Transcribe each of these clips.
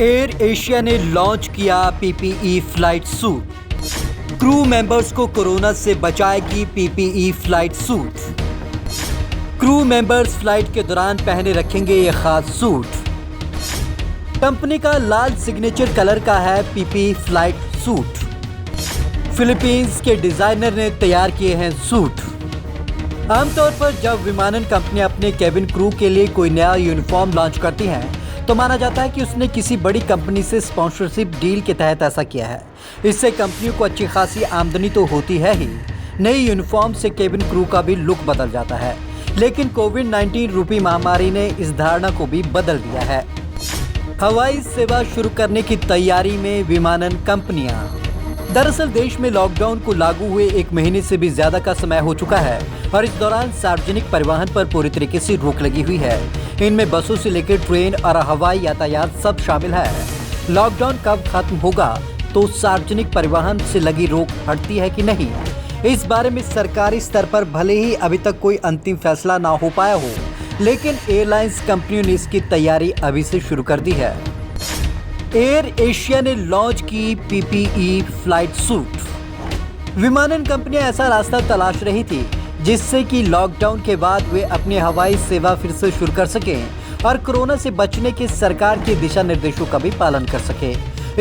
Air Asia ने launch किया PPE flight suit. Crew members को कोरोना से बचाएगी PPE flight suit. Crew members flight के दौरान पहने रखेंगे ये खास सूट। कंपनी का लाल सिग्नेचर कलर का है पीपीई फ्लाइट सूट। फिलीपींस के डिजाइनर ने तैयार किए हैं सूट। आमतौर पर जब विमानन कंपनी अपने केबिन क्रू के लिए कोई नया यूनिफॉर्म लॉन्च करती है तो माना जाता है कि उसने किसी बड़ी कंपनी से स्पॉन्सरशिप डील के तहत ऐसा किया है। इससे कंपनियों को अच्छी खासी आमदनी तो होती है ही, नई यूनिफॉर्म से केबिन क्रू का भी लुक बदल जाता है। लेकिन कोविड-19 रूपी महामारी ने इस धारणा को भी बदल दिया है। हवाई सेवा शुरू करने की तैयारी में विमानन कंपनियां। दरअसल देश में लॉकडाउन को लागू हुए 1 महीने से भी ज्यादा का समय हो चुका है और इस दौरान सार्वजनिक परिवहन पर पूरी तरीके से रोक लगी हुई है। इनमें बसों से लेकर ट्रेन और हवाई यातायात सब शामिल है। लॉकडाउन कब खत्म होगा तो सार्वजनिक परिवहन से लगी रोक हटती है कि नहीं, इस बारे में सरकारी स्तर पर भले ही अभी तक कोई अंतिम फैसला ना हो पाया हो, लेकिन एयरलाइंस कंपनियों ने इसकी तैयारी अभी से शुरू कर दी है। एयर एशिया ने लॉन्च की पीपीई फ्लाइट सूट। विमानन कंपनियां ऐसा रास्ता तलाश रही थी जिससे कि लॉकडाउन के बाद वे अपनी हवाई सेवा फिर से शुरू कर सकें और कोरोना से बचने के सरकार के दिशा निर्देशों का भी पालन कर सके।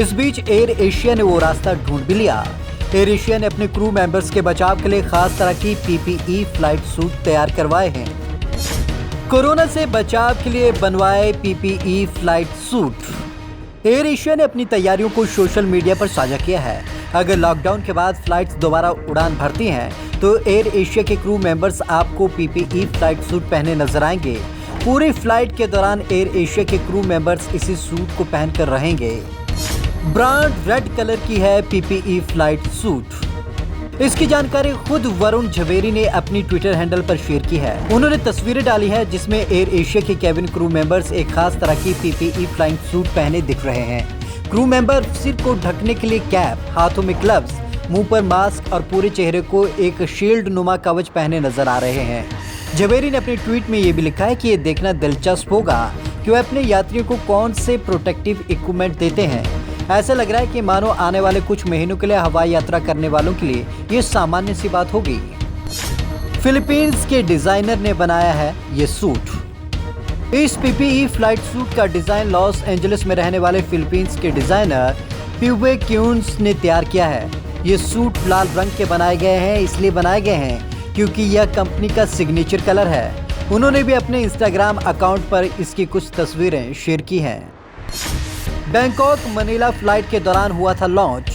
इस बीच एयर एशिया ने वो रास्ता ढूंढ भी लिया। एयर एशिया ने अपने क्रू मेंबर्स के बचाव के लिए खास तरह की पीपीई फ्लाइट सूट तैयार करवाए हैं। कोरोना से बचाव के लिए बनवाए PPE flight suit. Air Asia ने अपनी तैयारियों को सोशल मीडिया पर साझा किया है। अगर लॉकडाउन के बाद फ्लाइट्स दोबारा उड़ान भरती हैं तो एयर एशिया के क्रू मेंबर्स आपको पीपीई फ्लाइट सूट पहने नजर आएंगे। पूरी फ्लाइट के दौरान एयर एशिया के क्रू मेंबर्स इसी सूट को पहनकर रहेंगे। ब्रांड रेड कलर की है पीपीई फ्लाइट सूट। इसकी जानकारी खुद वरुण झवेरी ने अपनी ट्विटर हैंडल पर शेयर की है। उन्होंने तस्वीरें डाली है जिसमें एयर एशिया के केबिन क्रू मेंबर्स एक खास तरह की पीपीई फ्लाइंग सूट पहने दिख रहे हैं। क्रू मेंबर सिर को ढकने के लिए कैप, हाथों में ग्लव्स, मुंह पर मास्क और पूरे चेहरे को एक शील्ड नुमा कवच पहने नजर आ रहे हैं। झवेरी ने अपने ट्वीट में ये भी लिखा है कि ये देखना दिलचस्प होगा कि वे अपने यात्रियों को कौन से प्रोटेक्टिव इक्विपमेंट देते हैं। ऐसा लग रहा है कि मानो आने वाले कुछ महीनों के लिए हवाई यात्रा करने वालों के लिए ये सामान्य सी बात होगी। फिलीपींस के डिजाइनर ने बनाया है ये सूट। इस पीपीई फ्लाइट सूट का डिजाइन लॉस एंजलिस में रहने वाले फिलीपींस के डिजाइनर प्यूवे क्यून्स ने तैयार किया है। ये सूट लाल रंग के बनाए गए हैं, इसलिए बनाए गए हैं क्योंकि यह कंपनी का सिग्नेचर कलर है। उन्होंने भी अपने इंस्टाग्राम अकाउंट पर इसकी कुछ तस्वीरें शेयर की हैं। बैंकॉक मनीला फ्लाइट के दौरान हुआ था लॉन्च।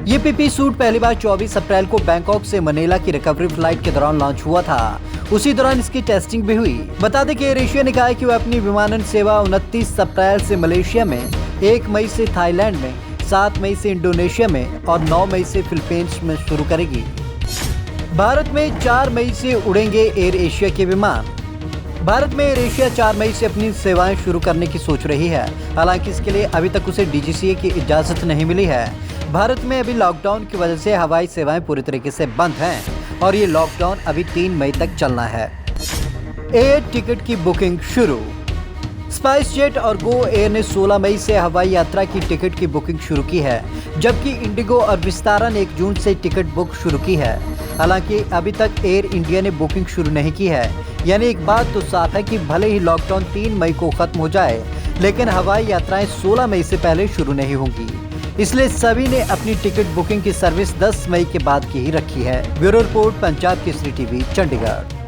ये पीपीई सूट पहली बार 24 अप्रैल को बैंकॉक से मनीला की रिकवरी फ्लाइट के दौरान लॉन्च हुआ था। उसी दौरान इसकी टेस्टिंग भी हुई। बता दें कि एयर एशिया ने कहा है कि वह अपनी विमानन सेवा 29 अप्रैल से मलेशिया में, 1 मई से थाईलैंड में, 7 मई से इंडोनेशिया में और 9 मई से फिलीपींस में शुरू करेगी। भारत में 4 मई से उड़ेंगे एयर एशिया के विमान। भारत में एयर एशिया 4 मई से अपनी सेवाएं शुरू करने की सोच रही है। हालांकि इसके लिए अभी तक उसे डीजीसीए की इजाजत नहीं मिली है। भारत में अभी लॉकडाउन की वजह से हवाई सेवाएं पूरी तरीके से बंद हैं और ये लॉकडाउन अभी 3 मई तक चलना है। एयर टिकट की बुकिंग शुरू। स्पाइस जेट और गो एयर ने 16 मई से हवाई यात्रा की टिकट की बुकिंग शुरू की है, जबकि इंडिगो और विस्तारा ने 1 जून से टिकट बुक शुरू की है। हालांकि अभी तक एयर इंडिया ने बुकिंग शुरू नहीं की है। यानी एक बात तो साफ है कि भले ही लॉकडाउन 3 मई को खत्म हो जाए, लेकिन हवाई यात्राएं 16 मई से पहले शुरू नहीं होंगी। इसलिए सभी ने अपनी टिकट बुकिंग की सर्विस 10 मई के बाद की ही रखी है। Bureau report, Punjab Kesari TV, Chandigarh.